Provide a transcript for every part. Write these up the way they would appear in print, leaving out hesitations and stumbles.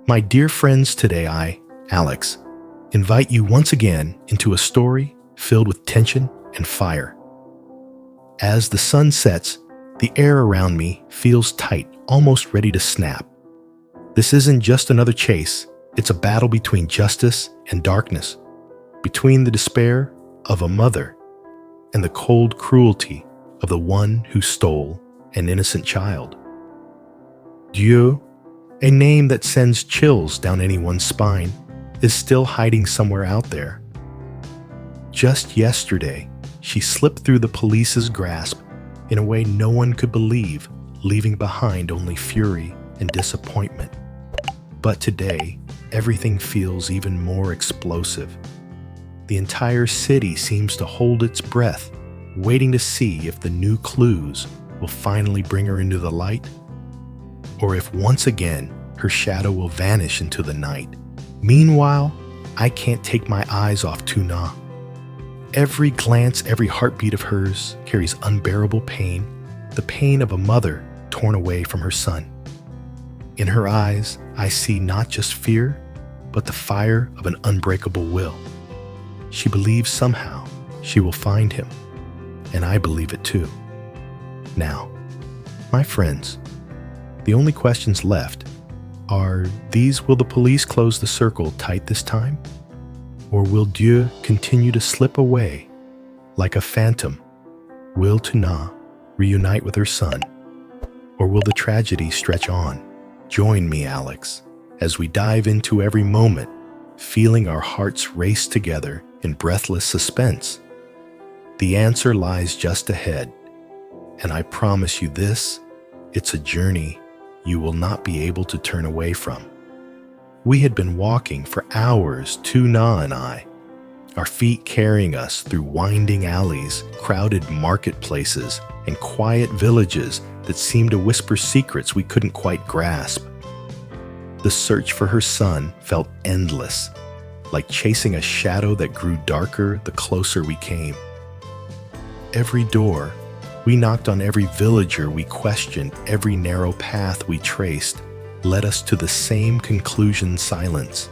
My dear friends, today I, Alex, invite you once again into a story filled with tension and fire. As the sun sets, the air around me feels tight, almost ready to snap. This isn't just another chase, it's a battle between justice and darkness, between the despair of a mother and the cold cruelty of the one who stole an innocent child. Dieu, a name that sends chills down anyone's spine, is still hiding somewhere out there. Just yesterday, she slipped through the police's grasp in a way no one could believe, leaving behind only fury and disappointment. But today, everything feels even more explosive. The entire city seems to hold its breath, waiting to see if the new clues will finally bring her into the light, or if once again her shadow will vanish into the night. Meanwhile, I can't take my eyes off Tu Nha. Every glance, every heartbeat of hers carries unbearable pain, the pain of a mother torn away from her son. In her eyes, I see not just fear, but the fire of an unbreakable will. She believes somehow she will find him, and I believe it too. Now, my friends, the only questions left are these: will the police close the circle tight this time? Or will Dieu continue to slip away like a phantom? Will Tu Nha reunite with her son? Or will the tragedy stretch on? Join me, Alex, as we dive into every moment, feeling our hearts race together in breathless suspense. The answer lies just ahead, and I promise you this, it's a journey you will not be able to turn away from. We had been walking for hours, Tu Nha and I, our feet carrying us through winding alleys, crowded marketplaces, and quiet villages that seemed to whisper secrets we couldn't quite grasp. The search for her son felt endless, like chasing a shadow that grew darker the closer we came. Every door we knocked on, every villager we questioned, every narrow path we traced, led us to the same conclusion: silence.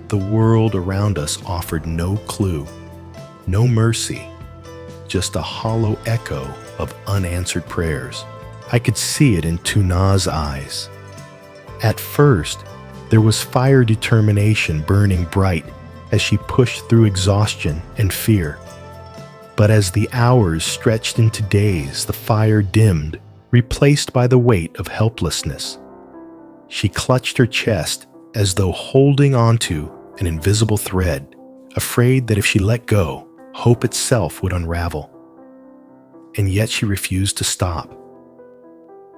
The world around us offered no clue, no mercy, just a hollow echo of unanswered prayers. I could see it in Tu Nha's eyes. At first, there was fire determination burning bright as she pushed through exhaustion and fear. But as the hours stretched into days, the fire dimmed, replaced by the weight of helplessness. She clutched her chest as though holding onto an invisible thread, afraid that if she let go, hope itself would unravel. And yet she refused to stop.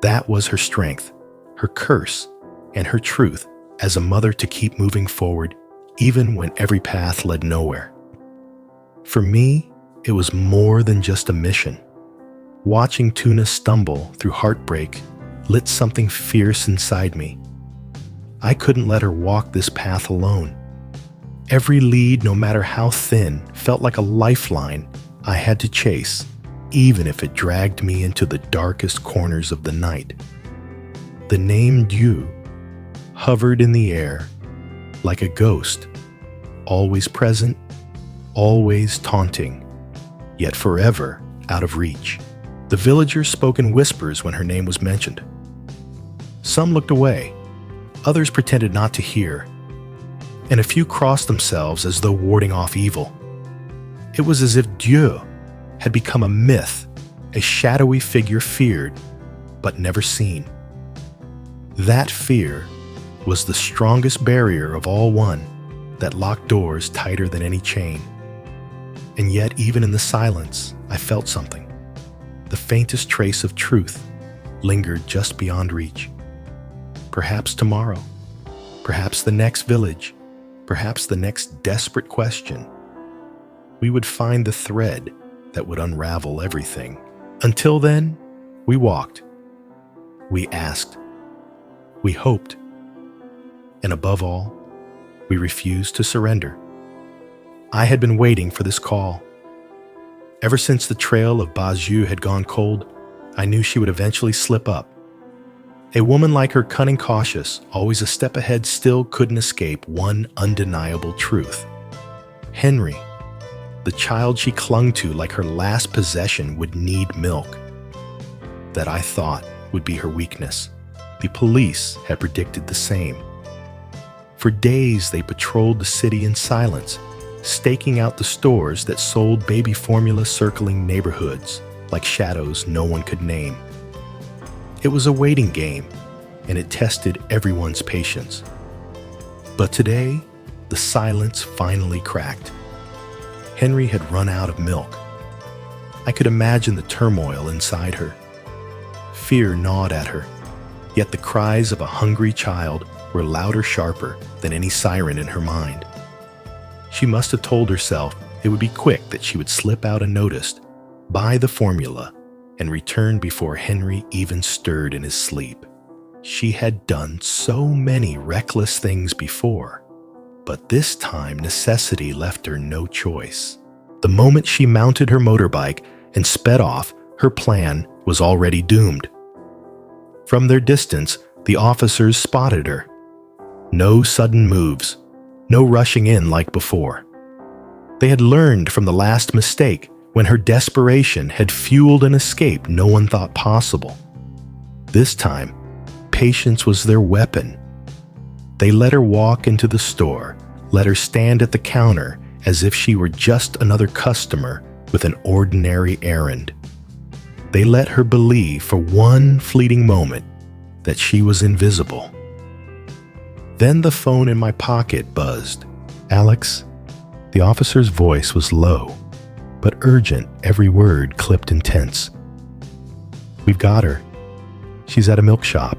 That was her strength, her curse, and her truth as a mother, to keep moving forward even when every path led nowhere. For me, it was more than just a mission. Watching Tu Nha stumble through heartbreak lit something fierce inside me. I couldn't let her walk this path alone. Every lead, no matter how thin, felt like a lifeline I had to chase, even if it dragged me into the darkest corners of the night. The name Dieu hovered in the air like a ghost, always present, always taunting, yet forever out of reach. The villagers spoke in whispers when her name was mentioned. Some looked away, others pretended not to hear, and a few crossed themselves as though warding off evil. It was as if Dieu had become a myth, a shadowy figure feared but never seen. That fear was the strongest barrier of all one that locked doors tighter than any chain. And yet, even in the silence, I felt something. The faintest trace of truth lingered just beyond reach. Perhaps tomorrow, perhaps the next village, perhaps the next desperate question, we would find the thread that would unravel everything. Until then, we walked, we asked, we hoped, and above all, we refused to surrender. I had been waiting for this call. Ever since the trail of Baju had gone cold, I knew she would eventually slip up. A woman like her, cunning, cautious, always a step ahead, still couldn't escape one undeniable truth. Henry, the child she clung to like her last possession, would need milk. That, I thought, would be her weakness. The police had predicted the same. For days they patrolled the city in silence, staking out the stores that sold baby formula, circling neighborhoods like shadows no one could name. It was a waiting game, and it tested everyone's patience. But today, the silence finally cracked. Henry had run out of milk. I could imagine the turmoil inside her. Fear gnawed at her, yet the cries of a hungry child were louder, sharper than any siren in her mind. She must have told herself it would be quick, that she would slip out unnoticed, buy the formula, and return before Henry even stirred in his sleep. She had done so many reckless things before, but this time necessity left her no choice. The moment she mounted her motorbike and sped off, her plan was already doomed. From their distance, the officers spotted her. No sudden moves, no rushing in like before. They had learned from the last mistake, when her desperation had fueled an escape no one thought possible. This time, patience was their weapon. They let her walk into the store, let her stand at the counter as if she were just another customer with an ordinary errand. They let her believe for one fleeting moment that she was invisible. Then the phone in my pocket buzzed. "Alex?" The officer's voice was low, but urgent, every word clipped intense. "We've got her. She's at a milk shop.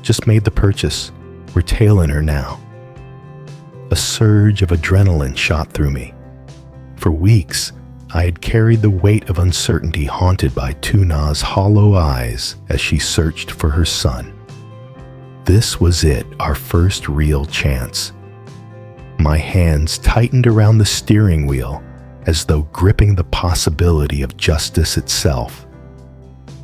Just made the purchase. We're tailing her now." A surge of adrenaline shot through me. For weeks, I had carried the weight of uncertainty, haunted by Tu Nha's hollow eyes as she searched for her son. This was it, our first real chance. My hands tightened around the steering wheel, as though gripping the possibility of justice itself.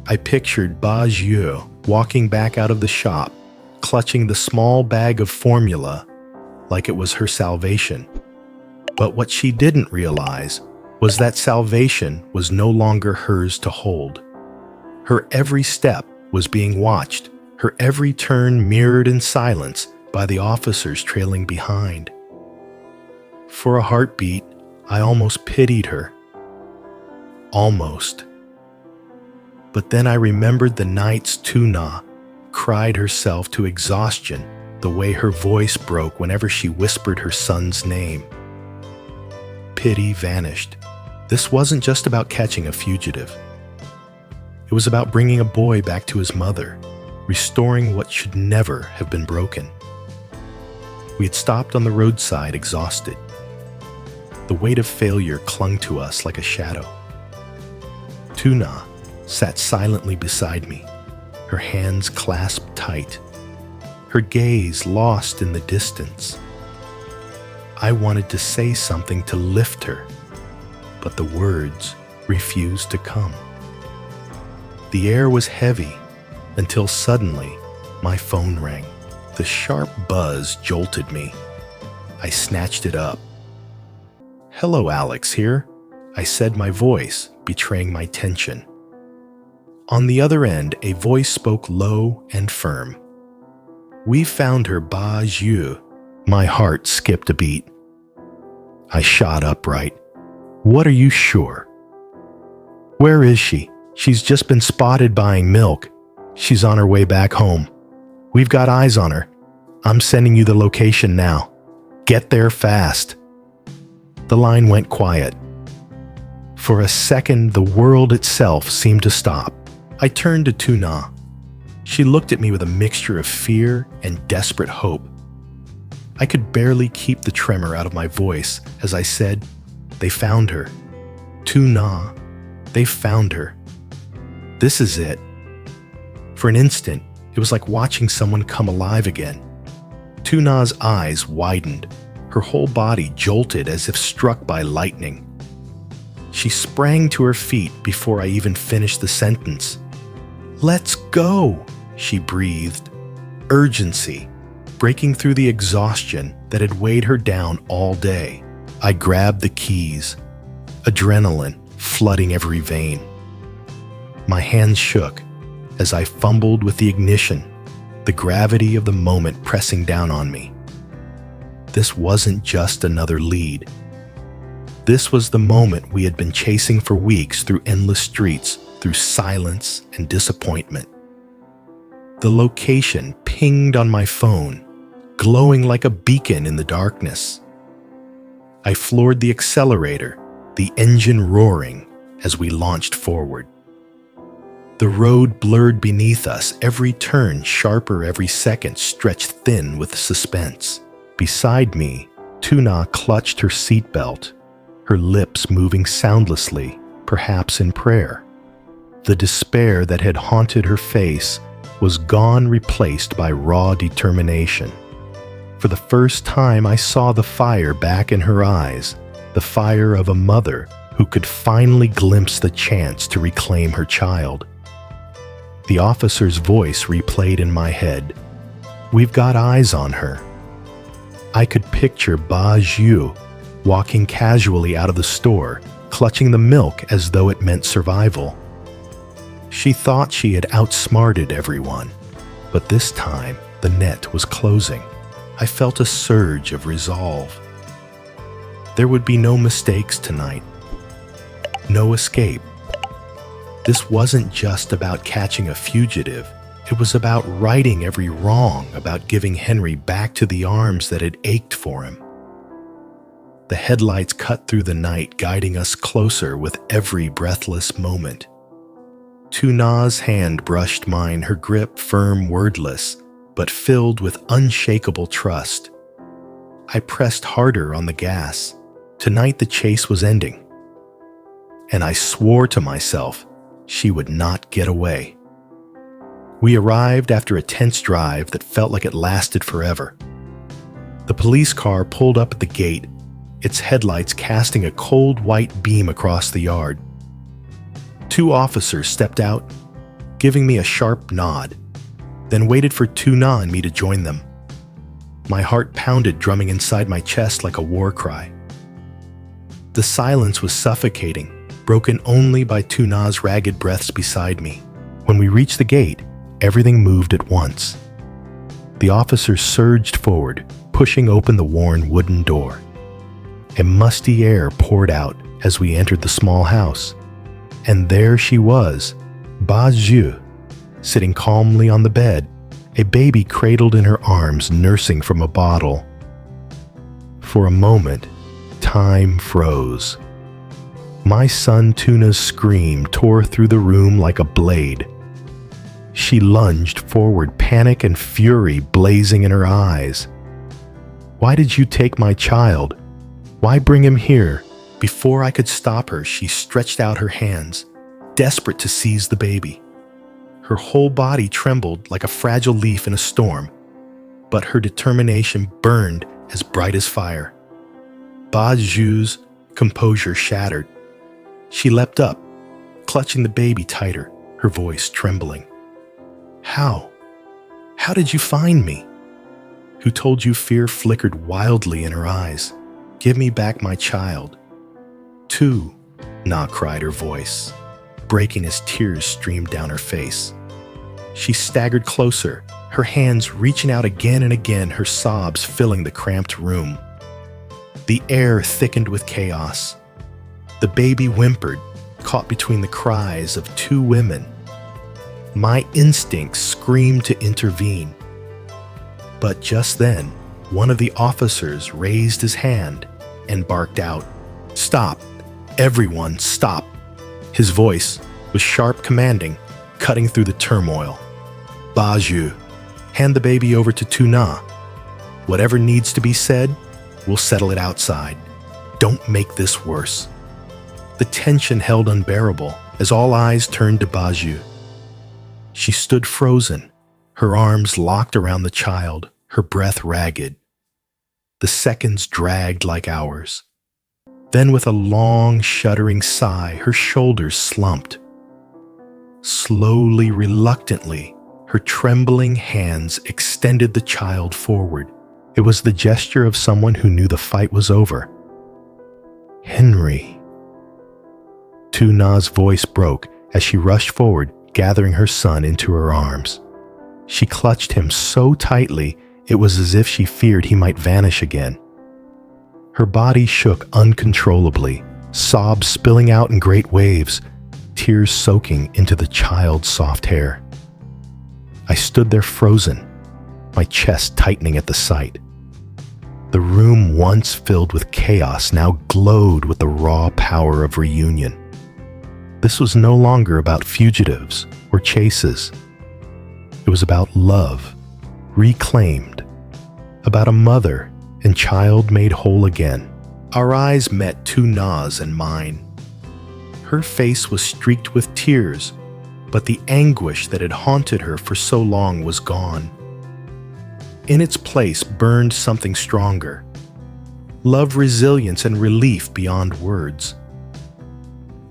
I pictured Ba Jiu walking back out of the shop, clutching the small bag of formula like it was her salvation. But what she didn't realize was that salvation was no longer hers to hold. Her every step was being watched, her every turn mirrored in silence by the officers trailing behind. For a heartbeat, I almost pitied her. Almost. But then I remembered the nights Tu Nha cried herself to exhaustion, the way her voice broke whenever she whispered her son's name. Pity vanished. This wasn't just about catching a fugitive. It was about bringing a boy back to his mother, restoring what should never have been broken. We had stopped on the roadside, exhausted. The weight of failure clung to us like a shadow. Tu Nha sat silently beside me, her hands clasped tight, her gaze lost in the distance. I wanted to say something to lift her, but the words refused to come. The air was heavy until suddenly my phone rang. The sharp buzz jolted me. I snatched it up. "Hello, Alex here," I said, my voice betraying my tension. On the other end, a voice spoke low and firm. "We found her, Ba Jiu." My heart skipped a beat. I shot upright. "What are you sure?" "Where is she? She's just been spotted buying milk. She's on her way back home. We've got eyes on her. I'm sending you the location now. Get there fast." The line went quiet. For a second, the world itself seemed to stop. I turned to Tu Nha. She looked at me with a mixture of fear and desperate hope. I could barely keep the tremor out of my voice as I said, "They found her. Tu Nha, they found her. This is it." For an instant, it was like watching someone come alive again. Tu Nha's eyes widened. Her whole body jolted as if struck by lightning. She sprang to her feet before I even finished the sentence. "Let's go!" she breathed. Urgency, breaking through the exhaustion that had weighed her down all day. I grabbed the keys, adrenaline flooding every vein. My hands shook as I fumbled with the ignition, the gravity of the moment pressing down on me. This wasn't just another lead. This was the moment we had been chasing for weeks through endless streets, through silence and disappointment. The location pinged on my phone, glowing like a beacon in the darkness. I floored the accelerator, the engine roaring as we launched forward. The road blurred beneath us, every turn sharper, every second stretched thin with suspense. Beside me, Tuna clutched her seatbelt, her lips moving soundlessly, perhaps in prayer. The despair that had haunted her face was gone, replaced by raw determination. For the first time, I saw the fire back in her eyes, the fire of a mother who could finally glimpse the chance to reclaim her child. The officer's voice replayed in my head. "We've got eyes on her." I could picture Ba Zhu walking casually out of the store, clutching the milk as though it meant survival. She thought she had outsmarted everyone, but this time the net was closing. I felt a surge of resolve. There would be no mistakes tonight, no escape. This wasn't just about catching a fugitive. It was about righting every wrong, about giving Henry back to the arms that had ached for him. The headlights cut through the night, guiding us closer with every breathless moment. Tuna's hand brushed mine, her grip firm, wordless, but filled with unshakable trust. I pressed harder on the gas. Tonight the chase was ending, and I swore to myself she would not get away. We arrived after a tense drive that felt like it lasted forever. The police car pulled up at the gate, its headlights casting a cold white beam across the yard. Two officers stepped out, giving me a sharp nod, then waited for Tuna and me to join them. My heart pounded, drumming inside my chest like a war cry. The silence was suffocating, broken only by Tuna's ragged breaths beside me. When we reached the gate, everything moved at once. The officers surged forward, pushing open the worn wooden door. A musty air poured out as we entered the small house. And there she was, Ba Zhu, sitting calmly on the bed, a baby cradled in her arms, nursing from a bottle. For a moment, time froze. My son Tuna's scream tore through the room like a blade. She lunged forward, panic and fury blazing in her eyes. "Why did you take my child? Why bring him here?" Before I could stop her, she stretched out her hands, desperate to seize the baby. Her whole body trembled like a fragile leaf in a storm, but her determination burned as bright as fire. Ba Zhu's composure shattered. She leapt up, clutching the baby tighter, her voice trembling. How? How did you find me?" "Who told you?" Fear flickered wildly in her eyes. "Give me back my child." "Two," Na cried, her voice breaking as tears streamed down her face. She staggered closer, her hands reaching out again and again, her sobs filling the cramped room. The air thickened with chaos. The baby whimpered, caught between the cries of two women. My instincts screamed to intervene. But just then, one of the officers raised his hand and barked out, "Stop! Everyone, stop!" His voice was sharp, commanding, cutting through the turmoil. "Ba Zhu, hand the baby over to Tuna. Whatever needs to be said, we'll settle it outside. Don't make this worse." The tension held unbearable as all eyes turned to Ba Zhu. She stood frozen, her arms locked around the child, her breath ragged. The seconds dragged like hours. Then with a long, shuddering sigh, her shoulders slumped. Slowly, reluctantly, Her trembling hands extended the child forward. It was the gesture of someone who knew the fight was over. "Henry." Tu Nha's voice broke as she rushed forward, gathering her son into her arms. She clutched him so tightly it was as if she feared he might vanish again. Her body shook uncontrollably, sobs spilling out in great waves, tears soaking into the child's soft hair. I stood there frozen, my chest tightening at the sight. The room once filled with chaos now glowed with the raw power of reunion. This was no longer about fugitives or chases. It was about love, reclaimed, about a mother and child made whole again. Our eyes met Tu Nha's and mine. Her face was streaked with tears, but the anguish that had haunted her for so long was gone. In its place burned something stronger. Love, resilience, and relief beyond words.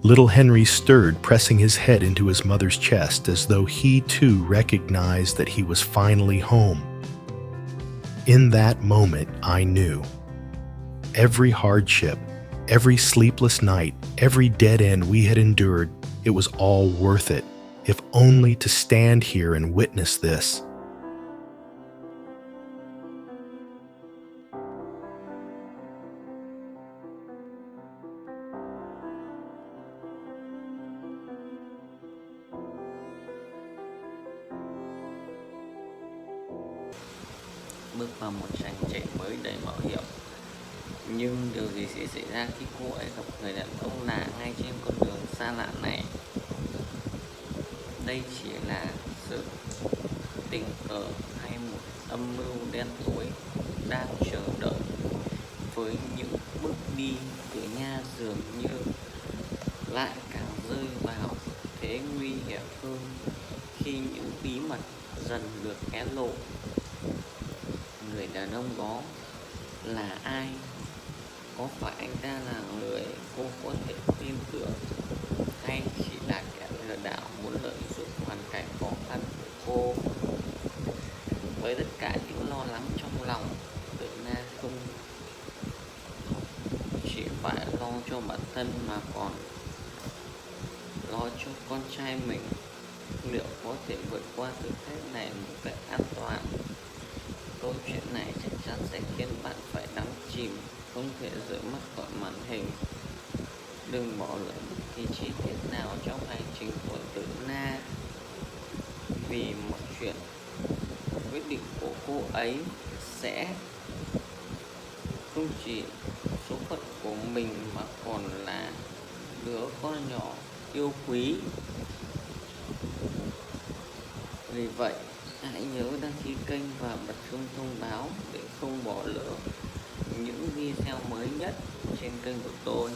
Little Henry stirred, pressing his head into his mother's chest as though he too recognized that he was finally home. In that moment, I knew. Every hardship, every sleepless night, every dead end we had endured, it was all worth it, if only to stand here and witness this. Bước vào một chàng trẻ mới đầy mạo hiểm. Nhưng điều gì sẽ xảy ra khi cô ấy gặp người đàn ông lạ ngay trên con đường xa lạ này? Đây chỉ là sự tình cờ hay một âm mưu đen tối đang chờ đợi? Với những bước đi của Nha dường như lại càng rơi vào thế nguy hiểm hơn khi những bí mật dần được hé lộ. Người đàn ông đó là ai? Có phải anh ta là người cô có thể tin tưởng, hay chỉ là kẻ lừa đảo muốn lợi dụng hoàn cảnh khó khăn của cô? Với tất cả những lo lắng trong lòng, Tự Na không chỉ phải lo cho bản thân mà còn lo cho con trai mình. Liệu có thể vượt qua thử thách này một cách an toàn? Câu chuyện này chắc chắn sẽ khiến bạn phải đắm chìm, không thể rời mắt khỏi màn hình. Đừng bỏ lỡ bất kỳ chi tiết nào trong hành trình của Tự Na, vì mọi chuyện, quyết định của cô ấy sẽ không chỉ số phận của mình mà còn là đứa con nhỏ yêu quý. Vì vậy, hãy nhớ đăng ký kênh và bật chuông thông báo để không bỏ lỡ những video mới nhất trên kênh của tôi.